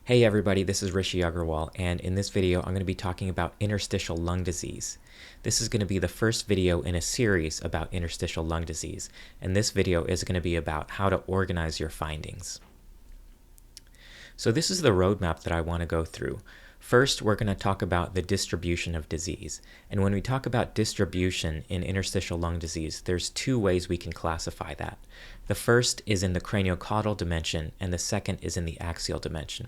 Hey everybody, this is Rishi Agrawal, and in this video I'm going to be talking about interstitial lung disease. This is going to be the first video in a series about interstitial lung disease, and this video is going to be about how to organize your findings. So this is the roadmap that I want to go through. First, we're going to talk about the distribution of disease. And when we talk about distribution in interstitial lung disease, there's two ways we can classify that. The first is in the craniocaudal dimension, and the second is in the axial dimension.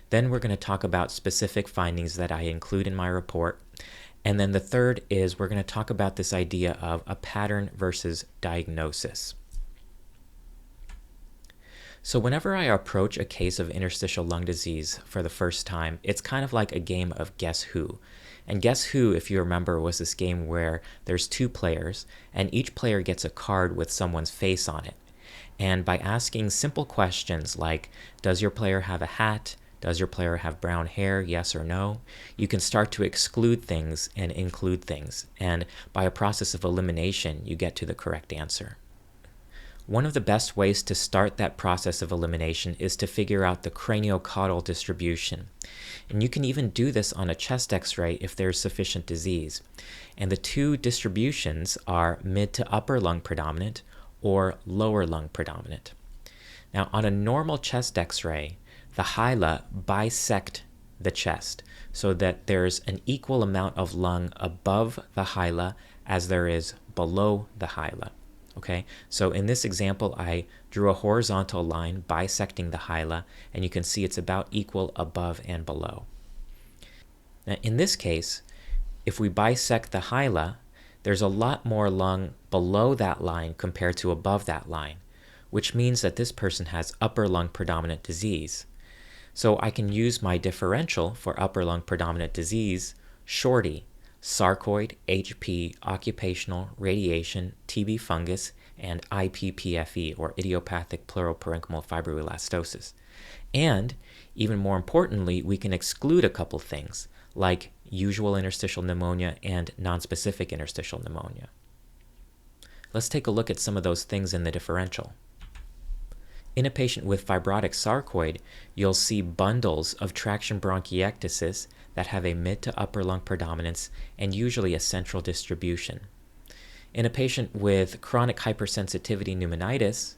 Then we're going to talk about specific findings that I include in my report. And then the third is we're going to talk about this idea of a pattern versus diagnosis. So whenever I approach a case of interstitial lung disease for the first time, it's kind of like a game of Guess Who. And Guess Who, if you remember, was this game where there's two players, and each player gets a card with someone's face on it. And by asking simple questions like, does your player have a hat? Does your player have brown hair, yes or no? You can start to exclude things and include things. And by a process of elimination, you get to the correct answer. One of the best ways to start that process of elimination is to figure out the craniocaudal distribution. And you can even do this on a chest x-ray if there's sufficient disease. And the two distributions are mid to upper lung predominant or lower lung predominant. Now, on a normal chest x-ray, the hyla bisect the chest so that there's an equal amount of lung above the hyla as there is below the hyla. Okay, so in this example, I drew a horizontal line bisecting the hyla, and you can see it's about equal above and below. Now, in this case, if we bisect the hyla, there's a lot more lung below that line compared to above that line, which means that this person has upper lung predominant disease. So I can use my differential for upper lung predominant disease, shorty, sarcoid, HP, occupational, radiation, TB fungus, and IPPFE, or idiopathic pleuroparenchymal fibroelastosis. And, even more importantly, we can exclude a couple things, like usual interstitial pneumonia and nonspecific interstitial pneumonia. Let's take a look at some of those things in the differential. In a patient with fibrotic sarcoid, you'll see bundles of traction bronchiectasis that have a mid to upper lung predominance and usually a central distribution. In a patient with chronic hypersensitivity pneumonitis,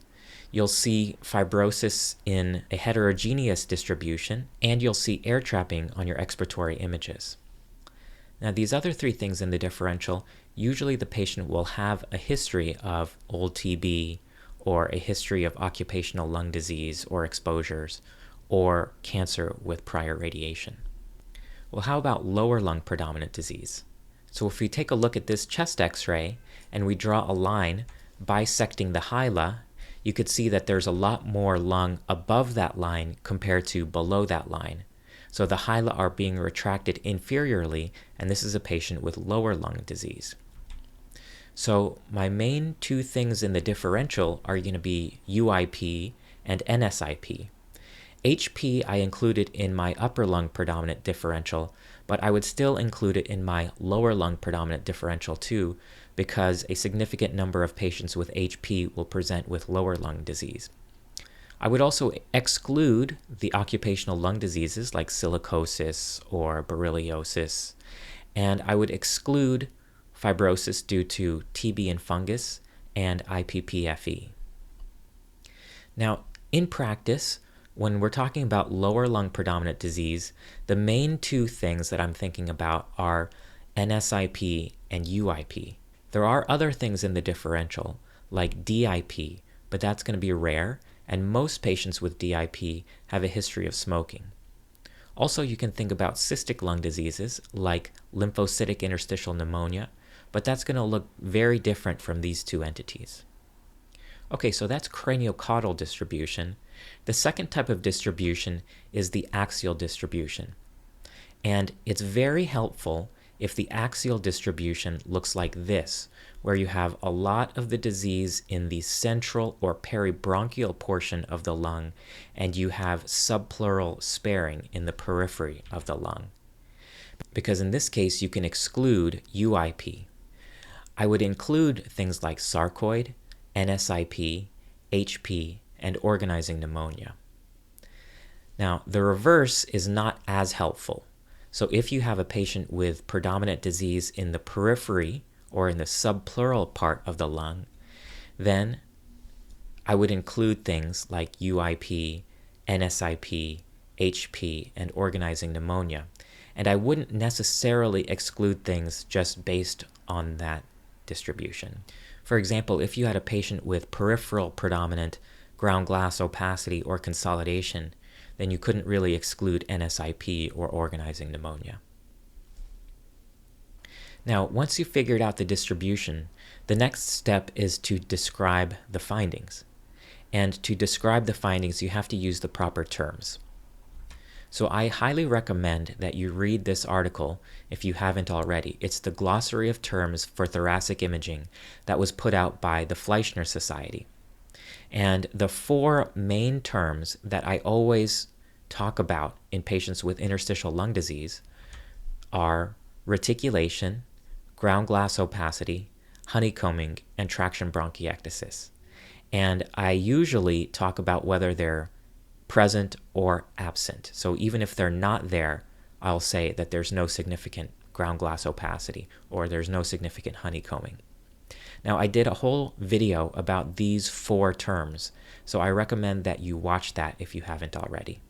you'll see fibrosis in a heterogeneous distribution, and you'll see air trapping on your expiratory images. Now, these other three things in the differential, usually the patient will have a history of old TB, or a history of occupational lung disease or exposures, or cancer with prior radiation. Well, how about lower lung predominant disease? So if we take a look at this chest x-ray and we draw a line bisecting the hyla, you could see that there's a lot more lung above that line compared to below that line. So the hyla are being retracted inferiorly, and this is a patient with lower lung disease. So my main two things in the differential are going to be UIP and NSIP. HP I included in my upper lung predominant differential, but I would still include it in my lower lung predominant differential too, because a significant number of patients with HP will present with lower lung disease. I would also exclude the occupational lung diseases like silicosis or borreliosis, and I would exclude fibrosis due to TB and fungus, and IPPFE. Now, in practice, when we're talking about lower lung predominant disease, the main two things that I'm thinking about are NSIP and UIP. There are other things in the differential, like DIP, but that's going to be rare, and most patients with DIP have a history of smoking. Also, you can think about cystic lung diseases, like lymphocytic interstitial pneumonia, but that's going to look very different from these two entities. Okay, so that's craniocaudal distribution. The second type of distribution is the axial distribution. And it's very helpful if the axial distribution looks like this, where you have a lot of the disease in the central or peribronchial portion of the lung, and you have subpleural sparing in the periphery of the lung. Because in this case, you can exclude UIP. I would include things like sarcoid, NSIP, HP, and organizing pneumonia. Now, the reverse is not as helpful. So if you have a patient with predominant disease in the periphery or in the subpleural part of the lung, then I would include things like UIP, NSIP, HP, and organizing pneumonia. And I wouldn't necessarily exclude things just based on that distribution. For example, if you had a patient with peripheral predominant ground glass opacity or consolidation, then you couldn't really exclude NSIP or organizing pneumonia. Now, once you've figured out the distribution, the next step is to describe the findings. And to describe the findings, you have to use the proper terms. So I highly recommend that you read this article if you haven't already. It's the Glossary of Terms for Thoracic Imaging that was put out by the Fleischner Society. And the 4 main terms that I always talk about in patients with interstitial lung disease are reticulation, ground glass opacity, honeycombing, and traction bronchiectasis. And I usually talk about whether they're present or absent. So even if they're not there, I'll say that there's no significant ground glass opacity or there's no significant honeycombing. Now, I did a whole video about these 4 terms, so I recommend that you watch that if you haven't already.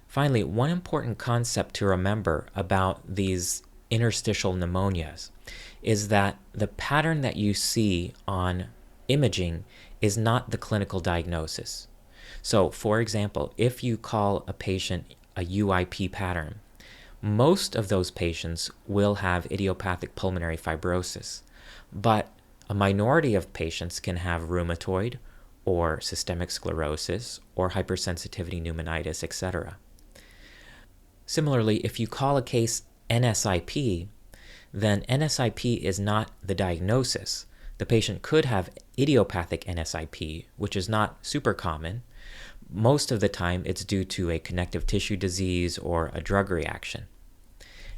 Finally, one important concept to remember about these interstitial pneumonias is that the pattern that you see on imaging is not the clinical diagnosis. So, for example, if you call a patient a UIP pattern, most of those patients will have idiopathic pulmonary fibrosis, but a minority of patients can have rheumatoid or systemic sclerosis or hypersensitivity pneumonitis, etc. Similarly, if you call a case NSIP, then NSIP is not the diagnosis. The patient could have idiopathic NSIP, which is not super common. Most of the time, it's due to a connective tissue disease or a drug reaction.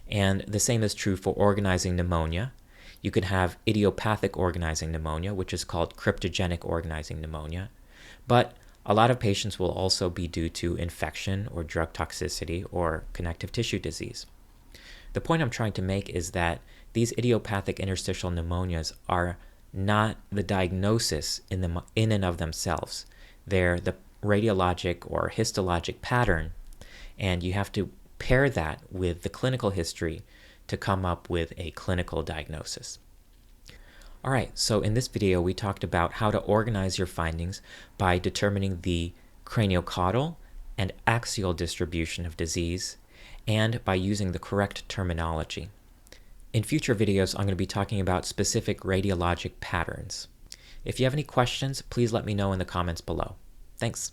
And the same is true for organizing pneumonia. You could have idiopathic organizing pneumonia, which is called cryptogenic organizing pneumonia. But a lot of patients will also be due to infection or drug toxicity or connective tissue disease. The point I'm trying to make is that these idiopathic interstitial pneumonias are not the diagnosis in and of themselves. They're the radiologic or histologic pattern, and you have to pair that with the clinical history to come up with a clinical diagnosis. All right, so in this video, we talked about how to organize your findings by determining the craniocaudal and axial distribution of disease, and by using the correct terminology. In future videos, I'm going to be talking about specific radiologic patterns. If you have any questions, please let me know in the comments below. Thanks.